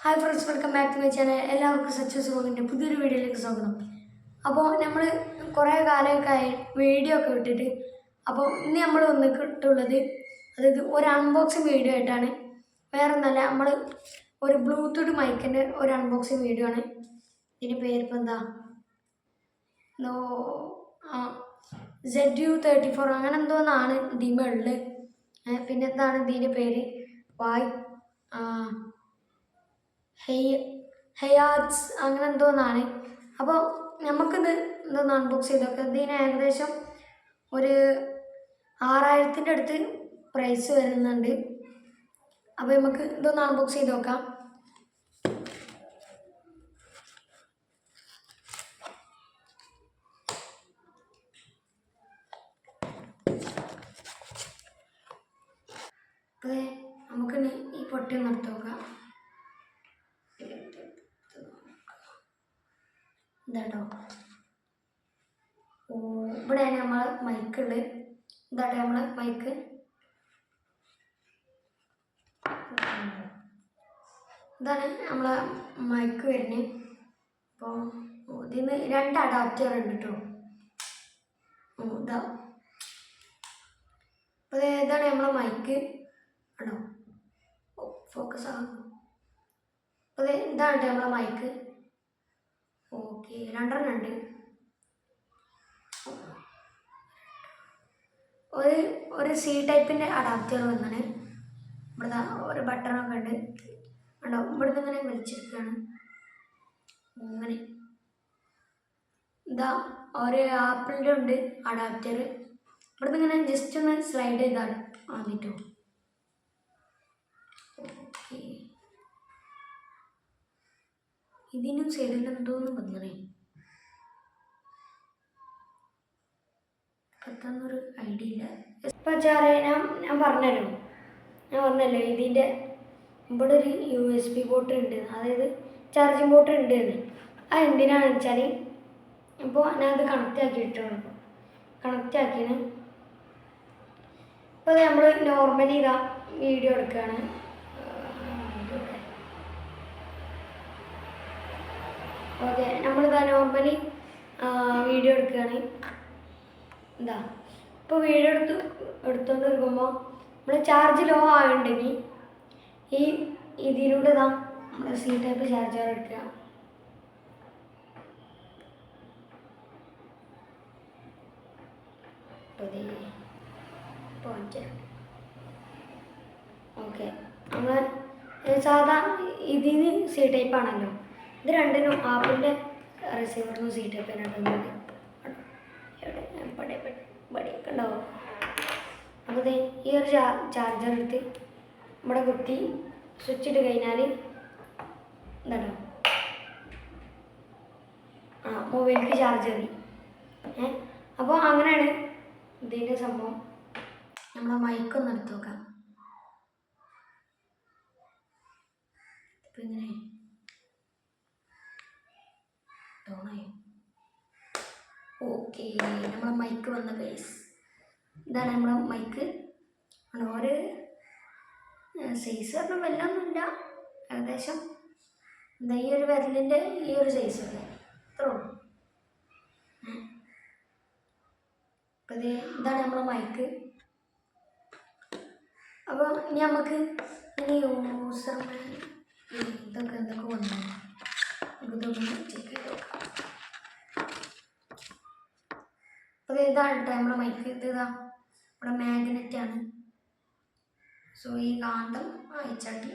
Hi friends, welcome back to my channel. എല്ലാവർക്കും success വ്ളോഗിൻ്റെ പുതിയൊരു വീഡിയോയിലേക്ക് സ്വാഗതം. അപ്പോൾ നമ്മൾ കുറേ കാലമൊക്കെ ആയി വീഡിയോ ഒക്കെ വിട്ടിട്ട്. അപ്പോൾ ഇന്ന് നമ്മൾ വന്നിട്ടുള്ളത് അതായത് ഒരു അൺബോക്സിങ് വീഡിയോ ആയിട്ടാണ്. വേറെ ഒന്നല്ല, നമ്മൾ ഒരു ബ്ലൂടൂത്ത് മൈക്കിൻ്റെ ഒരു അൺബോക്സിങ് വീഡിയോ ആണ്. ഇതിൻ്റെ പേരിപ്പോൾ എന്താ ZU34 അങ്ങനെ എന്തോന്നാണ് ഇതിമുള്ളത്. പിന്നെ എന്താണ് ഇതിൻ്റെ പേര്, ഹെയാറ്റ്സ് അങ്ങനെ എന്തോന്നാണ്. അപ്പോൾ നമുക്കിത് എന്തോന്ന് അൺബോക്സ് ചെയ്തൊക്കെ. ഇതിന് ഏകദേശം ഒരു 6000 അടുത്ത് പ്രൈസ് വരുന്നുണ്ട്. അപ്പോൾ നമുക്ക് ഇതൊന്ന് അൺബോക്സ് ചെയ്ത് നോക്കാം. അപ്പോൾ നമുക്കിനി ഈ പൊട്ടി ഒന്ന് എടുത്ത് നോക്കാം. ഇതാട്ടോ, ഇവിടെയാണ് നമ്മൾ മൈക്കുള്ളത്. ഇതാട്ടോ നമ്മളെ മൈക്ക്. ഇതാണ് നമ്മളെ മൈക്ക് വരുന്നത്. അപ്പോൾ ഇതിന് 2 അഡാപ്റ്റർ ഉണ്ട് കേട്ടോ. ഇതാ, അപ്പോൾ ഇതാണ് നമ്മളെ മൈക്ക്. ആണോ, ഫോക്കസ് ആകുന്നു. അപ്പോൾ ഇതാണ് കേട്ടോ നമ്മളെ മൈക്ക്. ഓക്കെ, 2 ഉണ്ട്. ഒരു സി ടൈപ്പിൻ്റെ അഡാപ്റ്റർ വന്നാണ്. ഇവിടെ ഒരു ബട്ടണൊക്കെ ഉണ്ട്. ഉണ്ടോ, ഇവിടുന്ന് ഇങ്ങനെ വലിച്ചെടുക്കുകയാണ്. അങ്ങനെ ഇതാ ഒരു ആപ്പിളിൻ്റെ ഉണ്ട് അഡാപ്റ്റർ. ഇവിടുന്ന് ഇങ്ങനെ ജസ്റ്റ് ഒന്ന് സ്ലൈഡ് ചെയ്താണ് ആദ്യട്ടോ. ഓക്കെ, ഇതിനും സൈഡിൽ എന്തോന്നും വന്നേ, പെട്ടെന്നൊരു ഐഡിയ ഇല്ല. ഇപ്പം ചാറേ ഞാൻ പറഞ്ഞല്ലോ ഇതിൻ്റെ ഇവിടെ ഒരു USB പോർട്ട് ഉണ്ട്, അതായത് ചാർജിങ് പോർട്ട് ഉണ്ട് എന്ന്. അത് എന്തിനാണെന്ന് വെച്ചാൽ, ഇപ്പോൾ ഞാനത് കണക്റ്റ് ആക്കിയിട്ടാണ്. കണക്റ്റ് ആക്കിയാണ്. ഇപ്പോൾ നമ്മൾ നോർമലി ഇതാ വീഡിയോ എടുക്കുകയാണ്. ഓക്കെ, നമ്മളിതാ നോർമലി വീഡിയോ എടുക്കുകയാണ്. എന്താ, ഇപ്പോൾ വീഡിയോ എടുത്തുകൊണ്ട് ഇരിക്കുമ്പോൾ നമ്മൾ ചാർജ് ലോ ആയിട്ടുണ്ടെങ്കിൽ ഇതിലൂടെ ഇതാ നമ്മൾ സി ടൈപ്പ് ചാർജർ എടുക്കുക. ഓക്കെ, നമ്മൾ സാധാ ഇതിന് സി ടൈപ്പ് ആണല്ലോ. ഇത് രണ്ടിനും ആപ്പിളിൻ്റെ റിസീവറിനും സി ടൈപ്പ് രണ്ടും പടിയൊക്കെ ഉണ്ടാവും. അപ്പോൾ ഈ ഒരു ചാർജർ എടുത്ത് ഇവിടെ കുത്തി സ്വിച്ച് ഇട്ട് കഴിഞ്ഞാൽ എന്താണോ മൊബൈലിലേക്ക് ചാർജ് കയറി. അപ്പോൾ അങ്ങനെയാണ് ഇതിൻ്റെ സംഭവം. നമ്മളെ മൈക്കൊന്ന് എടുത്ത് നോക്കാം. ഇപ്പം ഇങ്ങനെ തോന്നായോ? ഓക്കെ, നമ്മളെ മൈക്ക് വന്ന കേസ്. ഇതാണ് നമ്മളെ മൈക്ക്. ഒരു സൈസ് പറഞ്ഞാൽ വല്ലൊന്നുമില്ല, ഏകദേശം എന്താ ഈ ഒരു വിരലിൻ്റെ ഈ ഒരു സൈസ് അല്ലേ, അത്രേ ഉള്ളൂ. അപ്പോൾ ഇതാണ് നമ്മളെ മൈക്ക്. അപ്പോൾ ഇനി നമുക്ക് ഇനി യൂസർ ഇതൊക്കെ എന്തൊക്കെ വന്നു ഇതൊക്കെ ചെക്ക് ചെയ്ത് നോക്കാം. അപ്പോൾ ഇതാണ് കേട്ടോ നമ്മളെ മൈക്ക്. ഇതാ ഇവിടെ മാഗ്നറ്റാണ്. സോ ഈ കാന്തം അയച്ചാട്ടി.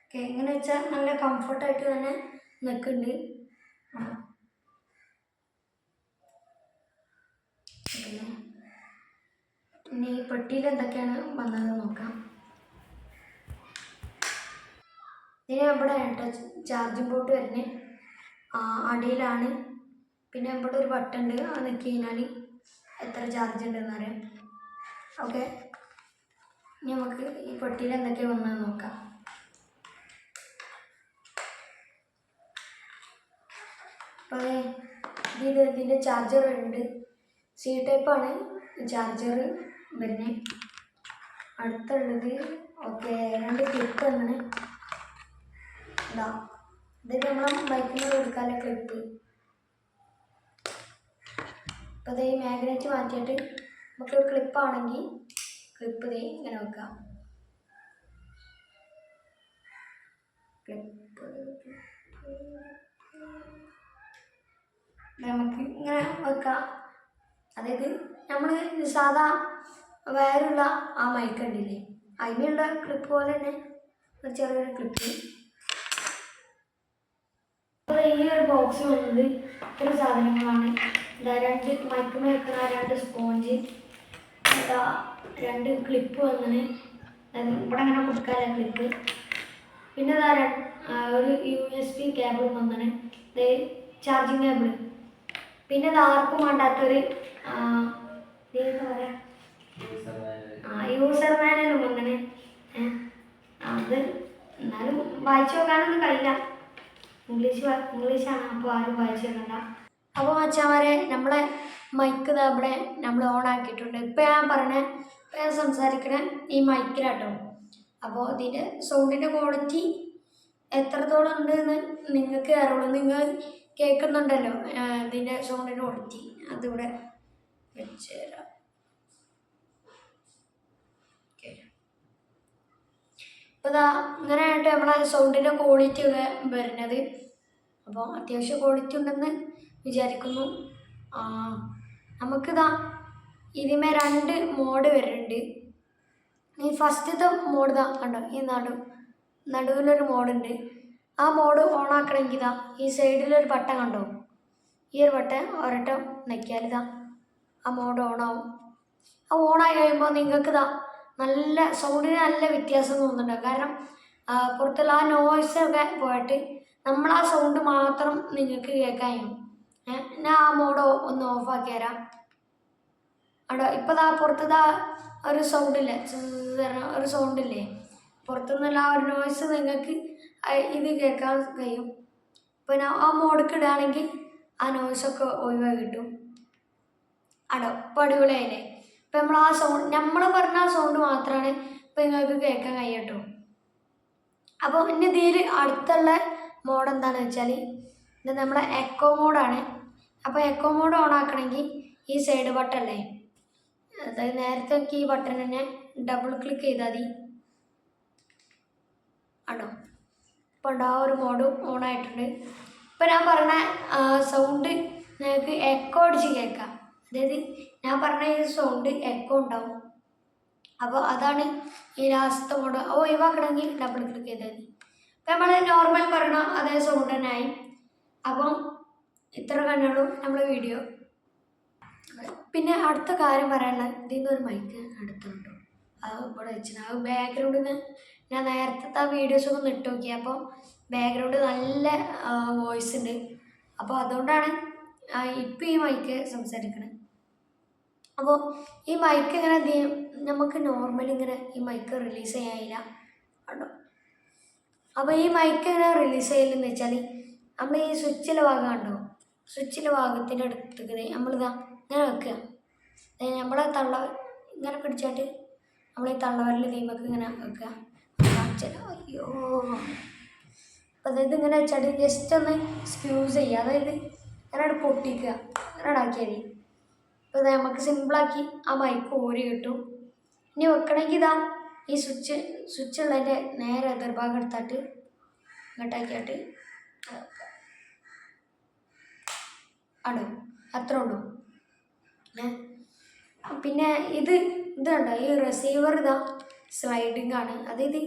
ഓക്കെ, എങ്ങനെ വെച്ചാൽ നല്ല കംഫർട്ടായിട്ട് തന്നെ നിൽക്കുന്നുണ്ട്. ഇനി ഈ പെട്ടിയിൽ എന്തൊക്കെയാണ് വന്നത് നോക്കാം. ഇതിന് ഇവിടെ ചാർജിങ് പോർട്ട് വരുന്നത് അടിയിലാണ്. പിന്നെ ഇവിടെ ഒരു ബട്ടൺ ഉണ്ട്, അത് നിൽക്കി കഴിഞ്ഞാൽ എത്ര ചാർജ് ഉണ്ടെന്ന് അറിയാം. ഓക്കെ, ഇനി നമുക്ക് ഈ പെട്ടിയിൽ എന്തൊക്കെയാണ് വന്നതെന്ന് നോക്കാം. അപ്പോൾ ഇതിൻ്റെ ചാർജർ ഉണ്ട്. സി ടൈപ്പാണ് ചാർജർ വരുന്നത്. അടുത്തുള്ളത് ഓക്കെ 2 ക്ലിപ്പ് അങ്ങനെ ഇതാ. ഇത് നമ്മളെ ബൈക്കിനോട് എടുക്കാനുള്ള ക്ലിപ്പ്. അപ്പോൾ ഇത് ഈ മാഗ്നറ്റ് മാറ്റിയിട്ട് നമുക്ക് ക്ലിപ്പാണെങ്കിൽ ക്ലിപ്പ് ഇത് ഇങ്ങനെ വെക്കാം. ക്ലിപ്പ് നമുക്ക് ഇങ്ങനെ വെക്കാം. അതായത് നമ്മൾ സാധാ വയറുള്ള ആ മൈക്ക് ഉണ്ടില്ലേ, അതിനുള്ള ക്ലിപ്പ് പോലെ തന്നെ ഒരു ചെറിയൊരു ക്ലിപ്പ്. ഈ ഒരു ബോക്സ് വന്നത് ഇത്ര സാധനങ്ങളാണ്. ഇതാ 2 മൈക്ക് വെക്കുന്ന 2 സ്പോഞ്ച്, ഇതാ 2 ക്ലിപ്പ് വന്നത്, ഇവിടെ അങ്ങനെ കൊടുക്കാനുള്ള ക്ലിപ്പ്. പിന്നെ ഇതാ ഒരു USB കേബിൾ വന്നത്, ഇത് ചാർജിങ് കേബിൾ. പിന്നെ ഇത് ആർക്കും വേണ്ടാത്തൊരു എന്താ പറയുക, യൂസർ മാനുവൽ വന്നത്. അത് എന്നാലും വായിച്ചു നോക്കാനൊന്നും കഴിയില്ല, ഇംഗ്ലീഷാണ്, അപ്പോൾ ആരും വായിച്ചു നോക്കണ്ട. അപ്പോൾ മച്ചാമാരെ നമ്മളെ മൈക്ക് ഇവിടെ നമ്മൾ ഓൺ ആക്കിയിട്ടുണ്ട്. ഇപ്പം ഞാൻ സംസാരിക്കണേ ഈ മൈക്കിലാട്ടോ. അപ്പോൾ ഇതിൻ്റെ സൗണ്ടിൻ്റെ ക്വാളിറ്റി എത്രത്തോളം ഉണ്ട് എന്ന് നിങ്ങൾക്ക് അറിയുള്ളൂ. നിങ്ങൾ കേൾക്കുന്നുണ്ടല്ലോ ഇതിൻ്റെ സൗണ്ടിൻ്റെ ക്വാളിറ്റി. അതിവിടെ വെച്ച് തരാം. അപ്പോൾ ഇതാ ഇങ്ങനെ ആയിട്ട് നമ്മളെ സൗണ്ടിൻ്റെ ക്വാളിറ്റി ഒക്കെ വരുന്നത്. അപ്പോൾ അത്യാവശ്യം ക്വാളിറ്റി ഉണ്ടെന്ന് വിചാരിക്കുന്നു. നമുക്കിതാ ഇതിന്മേൽ 2 മോഡ് വരുന്നുണ്ട്. ഈ ഫസ്റ്റത്തെ മോഡ് ഇതാ കണ്ടോ, ഈ നടുവിലൊരു മോഡുണ്ട്. ആ മോഡ് ഓൺ ആക്കണമെങ്കിൽ ഇതാ ഈ സൈഡിലൊരു ബട്ടൺ കണ്ടോ, ഈ ഒരു ബട്ടൺ ഒരട്ടം നക്കിയാൽ ഇതാ ആ മോഡ് ഓണാവും. ആ ഓണായി കഴിയുമ്പോൾ നിങ്ങൾക്ക് ഇതാ നല്ല സൗണ്ടിന് നല്ല വ്യത്യാസം തോന്നുന്നുണ്ട്. കാരണം പുറത്തുള്ള ആ നോയ്സൊക്കെ പോയിട്ട് നമ്മൾ ആ സൗണ്ട് മാത്രം നിങ്ങൾക്ക് കേൾക്കാൻ കഴിയും. ഞാൻ ആ മോഡ് ഒന്ന് ഓഫാക്കി തരാം. അവിടെ ഇപ്പോൾ ഇതാ പുറത്തുതാ ഒരു സൗണ്ടില്ലേ, ഒരു സൗണ്ടില്ലേ, പുറത്തുനിന്നുള്ള ആ ഒരു നോയ്സ് നിങ്ങൾക്ക് ഇത് കേൾക്കാൻ കഴിയും. പിന്നെ ആ മോഡ്ക്ക് ഇടുകയാണെങ്കിൽ ആ നോയ്സൊക്കെ ഒഴിവായി കിട്ടും. അടോ ഇപ്പോൾ അടിപൊളിയായില്ലേ. ഇപ്പം നമ്മൾ ആ സൗണ്ട് നമ്മൾ പറഞ്ഞ ആ സൗണ്ട് മാത്രമാണ് ഇപ്പം നിങ്ങൾക്ക് കേൾക്കാൻ കഴിയട്ടോ. അപ്പോൾ പിന്നെ ഇതിൽ അടുത്തുള്ള മോഡ് എന്താണെന്ന് വെച്ചാൽ ഇത് നമ്മളെ എക്കോ മോഡാണ്. അപ്പോൾ എക്കോ മോഡ് ഓൺ ആക്കണമെങ്കിൽ ഈ സൈഡ് ബട്ടൺ അല്ലേ, അതായത് നേരത്തെ ഈ ബട്ടൺ തന്നെ ഡബിൾ ക്ലിക്ക് ചെയ്താൽ മതി. ആണോ ഇപ്പോൾ ഉണ്ട്, ആ ഒരു മോഡ് ഓൺ ആയിട്ടുണ്ട്. ഇപ്പോൾ ഞാൻ പറഞ്ഞ സൗണ്ട് നിങ്ങൾക്ക് എക്കോ അടിച്ച് കേൾക്കാം. അതായത് ഞാൻ പറഞ്ഞ ഈ സൗണ്ട് എക്കോ ഉണ്ടാവും. അപ്പോൾ അതാണ് ഈ ലാസ്റ്റത്തെ മോഡ്. ഒഴിവാക്കണമെങ്കിൽ ഡബിൾ ക്ലിക്ക് ചെയ്താൽ മതി. ഇപ്പം നമ്മൾ നോർമൽ പറയണ അതേ സൗണ്ട് തന്നെ ആയി. അപ്പം ഇത്ര തന്നെയുള്ളൂ നമ്മൾ വീഡിയോ. പിന്നെ അടുത്ത കാര്യം പറയാനുള്ളത്, ഇതിൽ നിന്നൊരു മൈക്ക് അടുത്തുണ്ടോ, അത് ഇവിടെ വെച്ചിട്ട് അത് ബാക്ക്ഗ്രൗണ്ടിൽ നിന്ന് ഞാൻ നേരത്തെ ആ വീഡിയോസൊക്കെ ഒന്ന് ഇട്ട് നോക്കി. അപ്പോൾ ബാക്ക്ഗ്രൗണ്ട് നല്ല വോയിസ് ഉണ്ട്. അപ്പോൾ അതുകൊണ്ടാണ് ഇപ്പം ഈ മൈക്ക് സംസാരിക്കണത്. അപ്പോൾ ഈ മൈക്ക് ഇങ്ങനെ നമുക്ക് നോർമലി ഇങ്ങനെ ഈ മൈക്ക് റിലീസ് ചെയ്യാനില്ല കേട്ടോ. അപ്പോൾ ഈ മൈക്ക് ഇങ്ങനെ റിലീസ് ചെയ്യലെന്ന് വെച്ചാൽ നമ്മൾ ഈ സ്വിച്ചിലെ ഭാഗം കണ്ടോ, സ്വിച്ചിലെ ഭാഗത്തിൻ്റെ അടുത്തേക്ക് നമ്മളിതാ ഇങ്ങനെ വെക്കുക. നമ്മളെ ഇങ്ങനെ പിടിച്ചിട്ട് നമ്മൾ ഈ തള്ളവരൽ തീമക്ക് ഇങ്ങനെ വെക്കുക. അയ്യോ, അതായത് ഇങ്ങനെ വെച്ചാൽ ജസ്റ്റ് ഒന്ന് സ്ക്യൂസ് ചെയ്യുക, അതായത് ഇങ്ങനെ പൊട്ടിക്കുക, ഇങ്ങനെ ആക്കിയാൽ മതി. അപ്പോൾ ഇത് നമുക്ക് സിമ്പിളാക്കി ആ മൈക്ക് ഊരി കിട്ടും. ഇനി വെക്കണമെങ്കിൽ ഇതാ ഈ സ്വിച്ചുള്ളതിൻ്റെ നേരെ എതിർഭാഗം എടുത്തിട്ട് ഇങ്ങോട്ടാക്കിയിട്ട് ആണോ, അത്രേ ഉള്ളൂ. പിന്നെ ഇത് കണ്ടോ, ഈ റിസീവർ ഇതാ സ്ലൈഡിങ് ആണ്. അതായത്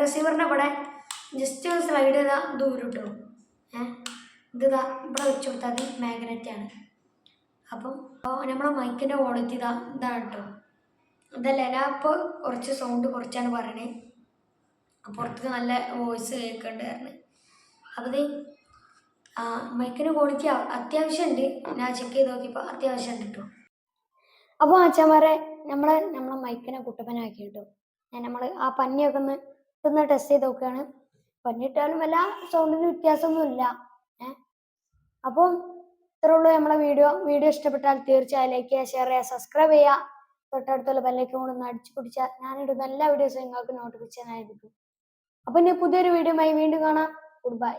റിസീവറിൻ്റെ ഇവിടെ ജസ്റ്റ് സ്ലൈഡ് ചെയ്താൽ ദൂരം കിട്ടും. ഇതാ ഇവിടെ വെച്ച് കൊടുത്താൽ അത് മാഗ്നറ്റാണ്. അപ്പം നമ്മളെ മൈക്കിൻ്റെ ക്വാളിറ്റി ഇതാണ് കേട്ടോ. ഇതല്ല ഞാൻ ഇപ്പോൾ കുറച്ച് സൗണ്ട് കുറച്ചാണ് പറയണേ, പുറത്ത് നല്ല വോയിസ് കേൾക്കേണ്ടതായിരുന്നു. അപ്പോൾ ഇത് മൈക്കിൻ്റെ ക്വാളിറ്റി അത്യാവശ്യം ഉണ്ട്. ഞാൻ ചെക്ക് ചെയ്ത് നോക്കിയപ്പോൾ അത്യാവശ്യം ഉണ്ട് കേട്ടോ. അപ്പോൾ അച്ഛന്മാരെ നമ്മളെ മൈക്കിനെ കുട്ടപ്പനാക്കി കേട്ടോ. നമ്മൾ ആ പന്നിയൊക്കെ ഒന്ന് ടെസ്റ്റ് ചെയ്ത് നോക്കുകയാണ്. പന്നിയിട്ടാലും വല്ല സൗണ്ടിന് വ്യത്യാസമൊന്നുമില്ല. അപ്പം ഇത്രേ ഉള്ളൂ നമ്മളെ വീഡിയോ ഇഷ്ടപ്പെട്ടാൽ തീർച്ചയായും ലൈക്ക് ചെയ്യുക, ഷെയർ ചെയ്യുക, സബ്സ്ക്രൈബ് ചെയ്യുക. തൊട്ടടുത്തുള്ള ബെല്ലൈക്കൺ കൂടെ ഒന്ന് അടിച്ചു പിടിച്ചാൽ ഞാനിടുന്ന എല്ലാ വീഡിയോസും നിങ്ങൾക്ക് നോട്ടിഫിക്കേഷൻ ആയിരിക്കും. അപ്പൊ ഇനി പുതിയൊരു വീഡിയോയുമായി വീണ്ടും കാണാം. Good bye.